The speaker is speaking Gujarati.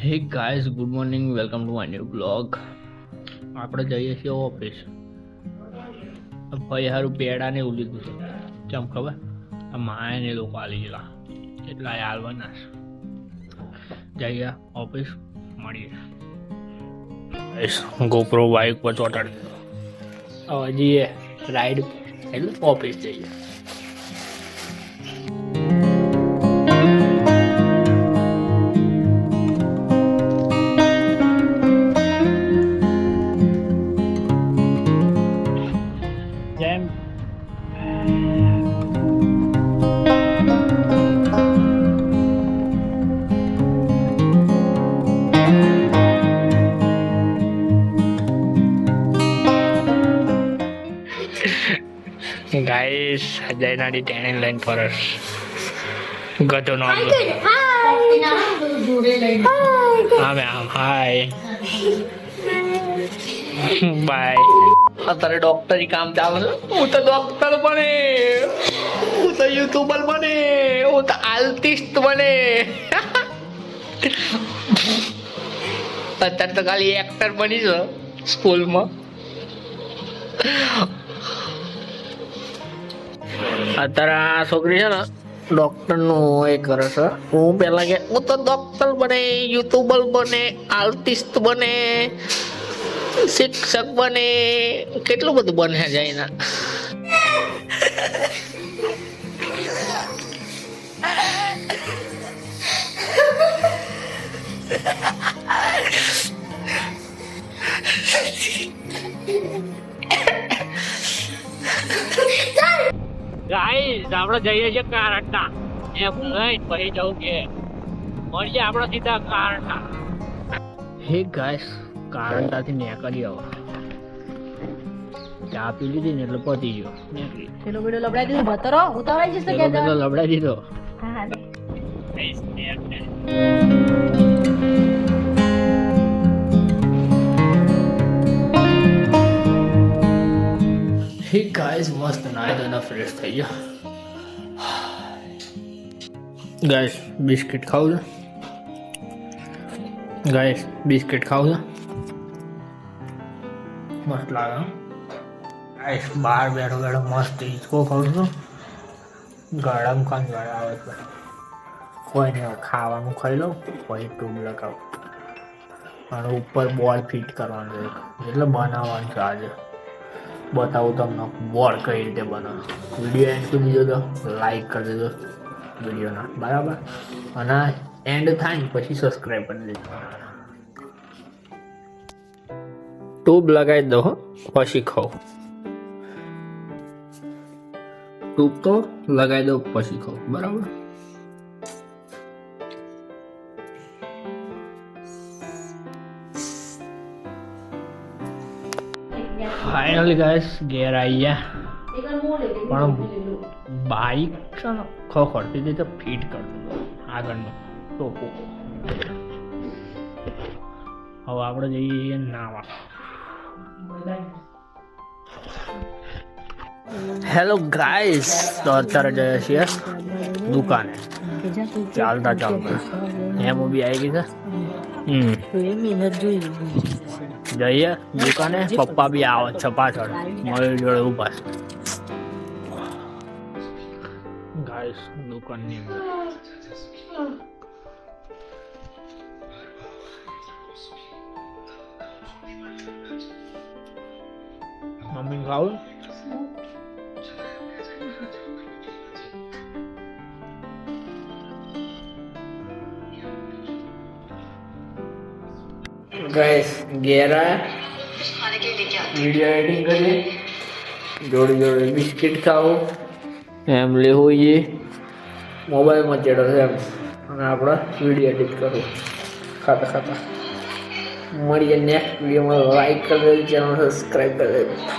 Hey guys, good morning, welcome to my new blog. આપણે જઈએ છીએ ઓફિસ. ભાઈ સારું પેડા ને એવું લીધું છે. કેમ ખબર? આ માય ને લોકો આલી ગયેલા એટલા હાલવાના જઈએ ઓફિસ. મળીએ. ગોપ્રો બાઇક પર ચોટાડી દીધો. હવે જઈએ રાઈડ એટલે ઓફિસ જઈએ. જેમ ગાઈસ અજયનાની ટેણી લઈને ફરસ ગધો નો આમે આમ હાય બાય. અત્યારે ડોક્ટરી કામ ચાલે છે. હું તો ડોક્ટર બને, હું તો યુટ્યુબર બને, હું તો આર્ટિસ્ટ બને. અત્યારે તો ખાલી એક્ટર બની છે સ્કૂલમાં. અત્યારે આ છોકરી છે ને ડોક્ટરનું એ કરે છે. હું પેલા કે હું તો ડોક્ટર બને, યુટ્યુબર બને, આર્ટિસ્ટ બને, શિક્ષક બને, કેટલું બધું બને જાય ના. ગાઈસ આપણે જઈએ છીએ કારણના એમ લઈને પછી જવું કે મળીએ આપણે સીધા કારણના. હે ગાઈસ, કારણતાથી નીકળી આવો. ચા પી લીધી ને એટલે પતી ગયો. પેલો વિડિયો લબડાઈ દીધો ભતરો ઉતાવળાઈ જશે કે પેલો લબડાઈ દીધો. હા હે ગાઈસ, મસ્ત નાઈ ધોઈને ફ્રેશ થઈ ગયો. ગાઈસ બિસ્કિટ ખાવું છે. ગાઈસ બિસ્કિટ ખાવું છે. મસ્ત લાગે. ગાઈસ બહાર બેઠો બેઠો મસ્ત હિંચકો ખાઉં છું. ગરમ કંટાળો આવે છે. કોઈ નહીં, ખાવાનું ખાઈ લઉં પછી ટ્યુબ લગાવું અને ઉપર બોલ ફિટ કરવાનું છે એટલે બનાવવાનું છે. આજે બતાવું તમને બોલ કઈ રીતે બનાવે. વિડીયો એન્ડ સુધી જોજો, લાઈક કરી દેજો વિડીયોના, બરાબર? અને એન્ડ થાય ને પછી સબસ્ક્રાઈબ કરી દેજો. ટ્યુબ લગાવી દો પછી ખાઓ. ટ્યુબ તો લગાવી દો પછી ખાઓ, બરાબર? ફાઇનલી ગાઈસ ઘેર આવી ગયા. પણ બાઈક છે ને ખખડતી હતી તો ફિટ કરતો આગળનો ટોપો. હવે આપણે જઈએ નાવા. હેલો ગાઈસ, તો અત્યારે જઈએ છીએ દુકાને. ચાલતા ચાલતા એમ બી આવી ગઈ છે. જઈએ દુકાને. પપ્પા બી આવે છે પાછળ, મારી જોડે ઉભા છે. ગાઈસ દુકાનની અંદર મમ્મી ખાવું. ગાઈસ ઘેરા વિડીયો એડિટિંગ કરીએ, જોડે જોડે બિસ્કિટ ખાવું, એમ લેવું એ મોબાઈલમાં ચડો છે એમ, અને આપણે વિડીયો એડિટ કરવું ખાતા ખાતા. મળીએ નેક્સ્ટ વિડીયોમાં. લાઈક કરી દેજો, ચેનલ સબસ્ક્રાઈબ કરી દેજો.